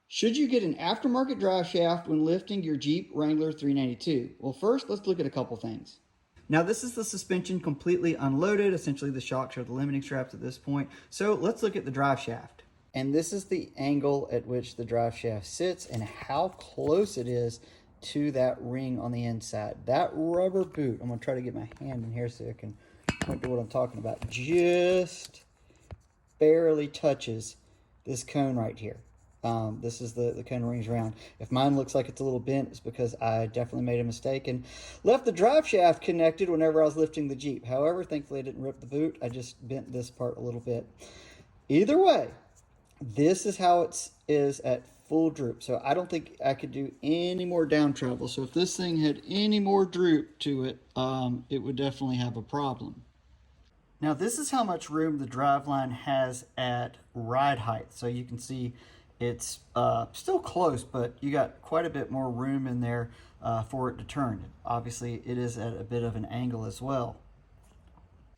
Should you get an aftermarket drive shaft when lifting your Jeep Wrangler 392? Well, first, let's look at a couple things. Now, this is the suspension completely unloaded. Essentially, the shocks are the limiting straps at this point. So let's look at the drive shaft. And this is the angle at which the drive shaft sits and how close it is to that ring on the inside. That rubber boot, I'm gonna try to get my hand in here so I can point to what I'm talking about, just barely touches this cone right here. This is the cone rings around. If mine looks like it's a little bent, it's because I definitely made a mistake and left the drive shaft connected whenever I was lifting the Jeep. However, thankfully I didn't rip the boot. I just bent this part a little bit. Either way, this is how it is at full droop. So I don't think I could do any more down travel. So if this thing had any more droop to it, it would definitely have a problem. Now this is how much room the driveline has at ride height. So you can see it's still close, but you got quite a bit more room in there for it to turn. Obviously it is at a bit of an angle as well.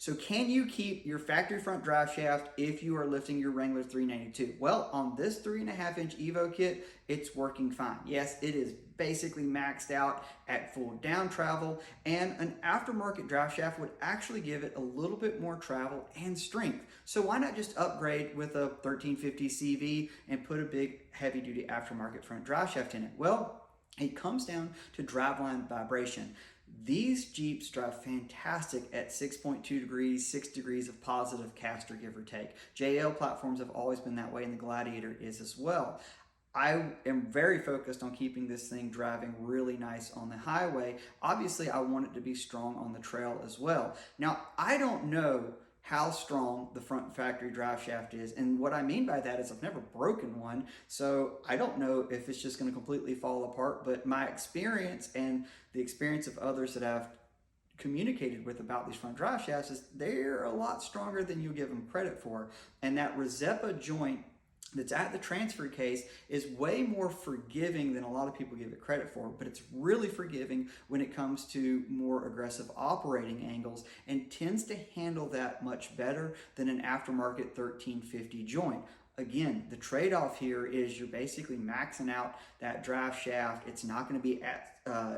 So can you keep your factory front drive shaft if you are lifting your Wrangler 392? Well, on this 3.5-inch Evo kit, it's working fine. Yes, it is basically maxed out at full down travel, and an aftermarket drive shaft would actually give it a little bit more travel and strength. So why not just upgrade with a 1350 CV and put a big heavy duty aftermarket front drive shaft in it? Well, it comes down to driveline vibration. These Jeeps drive fantastic at 6.2 degrees, 6 degrees of positive caster, give or take. JL platforms have always been that way, and the Gladiator is as well. I am very focused on keeping this thing driving really nice on the highway. Obviously, I want it to be strong on the trail as well. Now, I don't know how strong the front factory drive shaft is. And what I mean by that is I've never broken one, so I don't know if it's just going to completely fall apart, but my experience and the experience of others that I've communicated with about these front drive shafts is they're a lot stronger than you give them credit for. And that Rosetta joint that's at the transfer case is way more forgiving than a lot of people give it credit for, but it's really forgiving when it comes to more aggressive operating angles and tends to handle that much better than an aftermarket 1350 joint. Again, the trade-off here is you're basically maxing out that drive shaft. It's not going to be at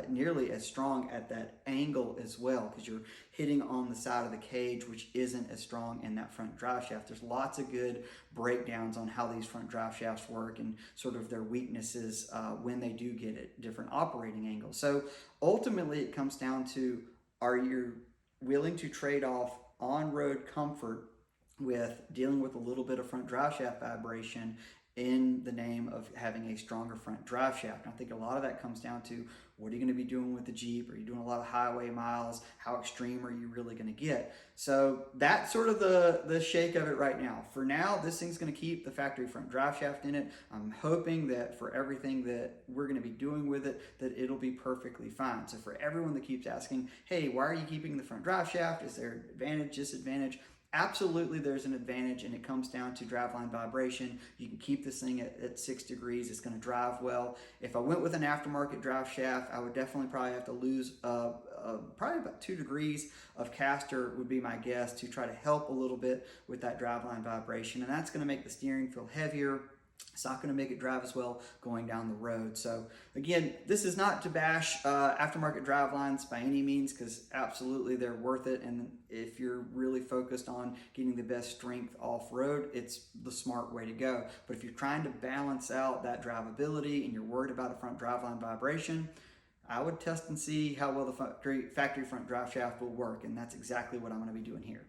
nearly as strong at that angle as well because you're hitting on the side of the cage, which isn't as strong in that front drive shaft. There's lots of good breakdowns on how these front drive shafts work and sort of their weaknesses when they do get at different operating angles. So ultimately, it comes down to, are you willing to trade off on-road comfort with dealing with a little bit of front drive shaft vibration in the name of having a stronger front drive shaft? And I think a lot of that comes down to, what are you going to be doing with the Jeep? Are you doing a lot of highway miles? How extreme are you really going to get? So that's sort of the shake of it right now. For now, this thing's going to keep the factory front drive shaft in it. I'm hoping that for everything that we're going to be doing with it, that it'll be perfectly fine. So for everyone that keeps asking, hey, why are you keeping the front drive shaft? Is there advantage, disadvantage? Absolutely, there's an advantage, and it comes down to driveline vibration. You can keep this thing at 6 degrees. It's going to drive well. If I went with an aftermarket drive shaft, I would definitely probably have to lose probably about 2 degrees of caster would be my guess to try to help a little bit with that driveline vibration, and that's going to make the steering feel heavier. It's not going to make it drive as well going down the road. So again, this is not to bash aftermarket drive lines by any means, because absolutely they're worth it. And if you're really focused on getting the best strength off-road, it's the smart way to go. But if you're trying to balance out that drivability and you're worried about a front driveline vibration, I would test and see how well the factory front drive shaft will work. And that's exactly what I'm going to be doing here.